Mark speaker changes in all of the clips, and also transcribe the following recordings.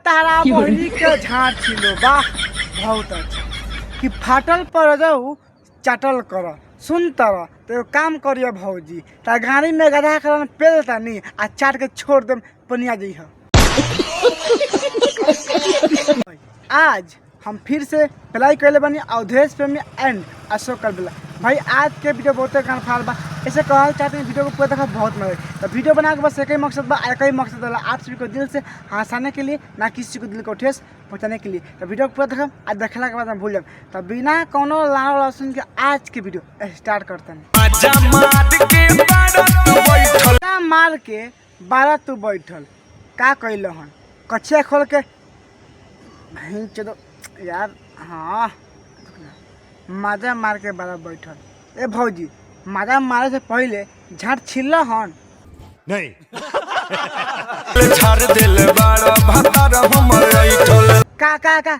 Speaker 1: तारा बहनी के झाड़ छिलो वाह बहुत अच्छा कि फाटल पर जाऊ चटल कर सुन तर तो काम करिए भौजी ता गाड़ी में गधा कर पेल तानी आ चाट के छोड़ दम पनिया जइह। आज हम फिर से प्लाई कैले बनी अवधेश प्रेमी एंड अशोक करबला भाई। आज के वीडियो बहुत कन्फार बा ऐसे कहल चाहते हैं वीडियो को पूरा देखा बहुत मजा तो वीडियो बना के बस एक ही मकसद बा एक ही मकसद वाला आप सभी को दिल से हंसाने के लिए ना किसी को दिल को ठेस पहुँचाने के लिए। तो वीडियो को पूरा देखा आज देखला के बाद हम भूल जाए तो बिना कोनो लाड़ सुन के आज के वीडियो स्टार्ट करते हैं। मार के 12 तू बैठल का कैल हन कच्छे खोल के चलो यार हाँ माजा मार के 12 बैठल। ए भौजी माजा मारे से पहले झाड़ छिल हन
Speaker 2: नहीं
Speaker 1: का कहता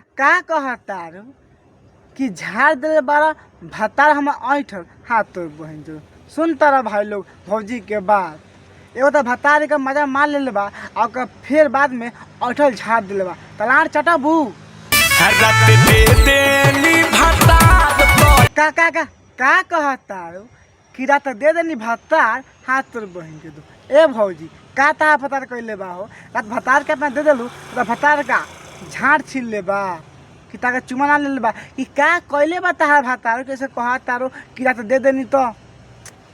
Speaker 1: कि झाड़ दिले 12 भतार हम ऐठल। हाँ तो बहन जो सुन तारा भाई लोग भौजी के बात एगो तो भतार के मजा मार ले बा और फिर बाद में ऐठल झाड़ दिले बा तलार चटबू का कहता कि रात दे देनी भतार हाथ तोर बहन के दो। ए भौजी का ता भतार कैले बा हो रात भतार के अपना दे देलू तो भतार का झाड़ छील ले बा कि ताके चुमा ना ले बा कि का कैले बा तार भतार कैसे कहतारो कि रात दे देनी तो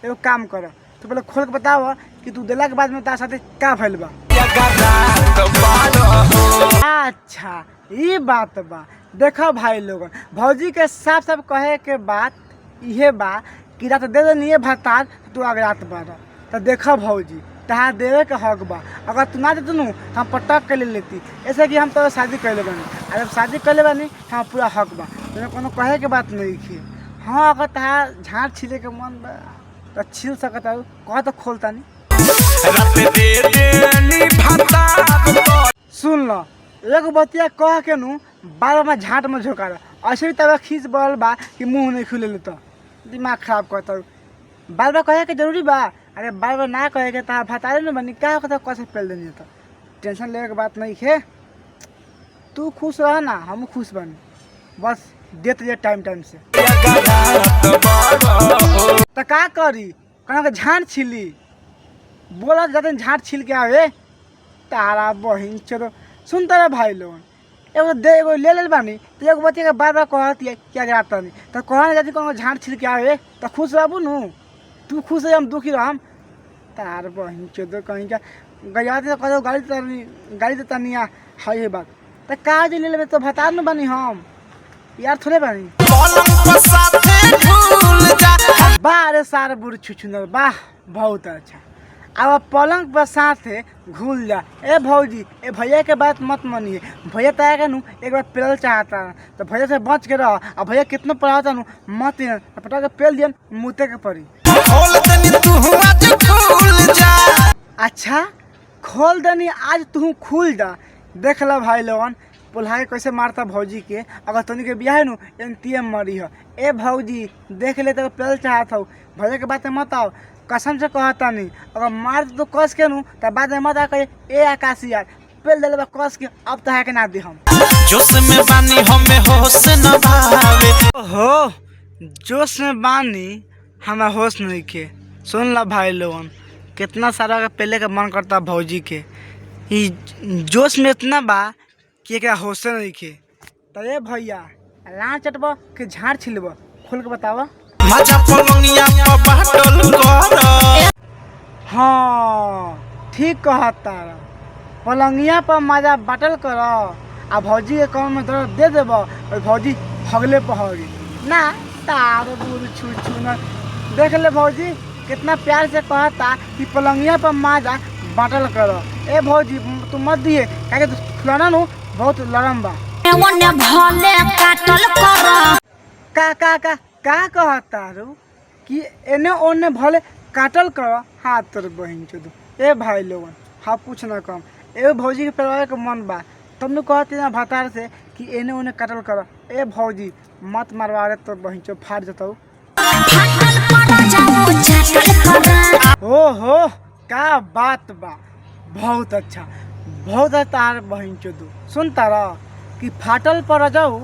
Speaker 1: एगो काम कर तो पहले खोल के बताओ कि तू देला के बाद में तार साथे का भइल बा। अच्छा ये बात बा देखो भाई लोगन भौजी के साफ साफ कहे के बात इहे बा कि रात दे देनी भतार तू अगर रात बार तो देखो भौजी तहार देवे के हक बा अगर तू ना देतू तो हम पटक के ले लेती ऐसे कि हम तो शादी कैले बानी और जब शादी कैले बानी हम पूरा हक बा तो कोनो कहे के बात नहीं थी। हाँ अगर तहार झाड़ छिले के मन बा तो छिल सकता कह तो खोलता नहीं सुन लो एगो बतिया कह के नु बार में झाट में झोंका ऐसे भी तब खींच बल बा कि मुंह नहीं खुले तो दिमाग खराब करता बार बार कहे के जरूरी बा। अरे बार बार ना कहे के ता भतारे न बनी का कहता कैसे पेल देनी तो टेंशन लेवे के बात नहीं है। तू खुश रह ना हम खुश बनी बस देते जे टाइम से तो का करी कहना के झाड़ छिली बोला जाते झाड़ छिल के आवे तारा बहिन चलो सुन तारा भाई लोगन एगो दे एगो ले बानी तो एगो बच्चे के बार बार कहती है क्या गिराता नहीं तो कहना जाती कौन झाड़ छिल के आवे तो खुश रहबू नु तू खुश है हम दुखी रहम तार बहिन चलो कहीं का गया तो कहो गाड़ी देता नहीं है ये बात तो का जे ले लेबे तो भतार न बनी हम यार थोड़े बानी बाह रे सार बुढ़ छुछुनर वाह बहुत अच्छा अब पलंग पर साथे घुल जा। ए भौजी ए भैया के बात मत मानिए भैया तय नु एक बार पेल चाहता तो भैया से बच के रह और भैया कितना पढ़ाता नु मत पटा के पेल दियन मुते के पड़ी। अच्छा खोल देनी आज तू खुल जा देख ला भाई लोगन पुल्हा कैसे मारता भौजी के अगर तनी के बियाह नु एनटीएम मरी हो। ए भौजी देख ले तो पेल चाहत हो भैया के बात मत आओ कसम से कहता नहीं अगर मार तो कस के नु तो बाद में मत आ कहे ए आकाशी यार पेल देले बा कस के अब तो है के ना दे हम जोश में बानी हमें होश न भावे हो जोश में बानी हमें होश नहीं के। सुन ला भाई लोगन कितना सारा का पहले का मन करता भौजी के ही जोश में इतना बा कि एकरा होश नहीं के। तो ये भैया ला चटबा के झाड़ छिलबा खोल के बतावा मजा पलंगिया पर बाटल कर। हाँ ठीक कहता पलंगिया पर मजा बाटल कर आ भौजी के कौन में दर्द दे देब और भौजी हगले पहरी ना तार बुढ़ छू न देख ले भौजी कितना प्यार से कहता कि पलंगिया पर मजा बाटल कर। ए भौजी तू मत दिए क्या खिलौना नु बहुत लरम बा का कहता रू कि एने ओने भले काटल कर हाथ तोर बहन चोदू। ए भाई लोगन हाँ कुछ ना कम ए भौजी के परिवार के मन बा तुम ने कहते ना भतार से कि एने ओने काटल कर। ए भौजी मत मारवा रे तोर बहन चो फाड़ जताऊ। ओहो का बात बा बहुत अच्छा बहुत है तार बहन चोदू सुन तारा कि फाटल पर जाऊ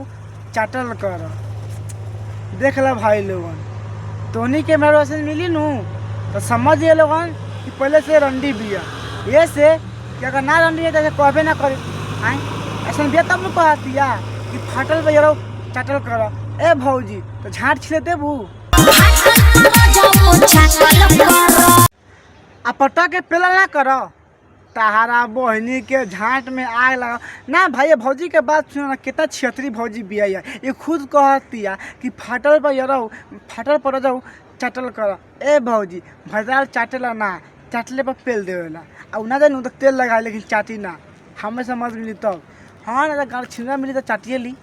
Speaker 1: चाटल कर। देख ला भाई लोगन, तोनी के मेरे वैसे मिली नू तो समझ ये लोगन कि पहले से रंडी बिया। ये से कि अगर ना रंडी है तो कहबे ना करे आए ऐसा बिया तब लोग कहतिया कि फाटल पर जरा चाटल कर। ए भौजी तो झाट छिले देबू आ पटा के पेला ना कर। तहारा बहनी के झाट में आग लगा ना भाई। ये भौजी के बात सुनो ना, कितना छियतरी भौजी बिया। ये खुद कहतिया कि फाटल पर जराऊ फाटल पर जाऊ चाटल कर। ए भौजी भजाल चाटेला ना, चाटले पर पेल देवेला आ ना जानू तो तेल लगा लेकिन चाटी ना। हमें समझ मिली तब। हाँ ना तो गाँव छिंगा मिली तो चाटिए ली।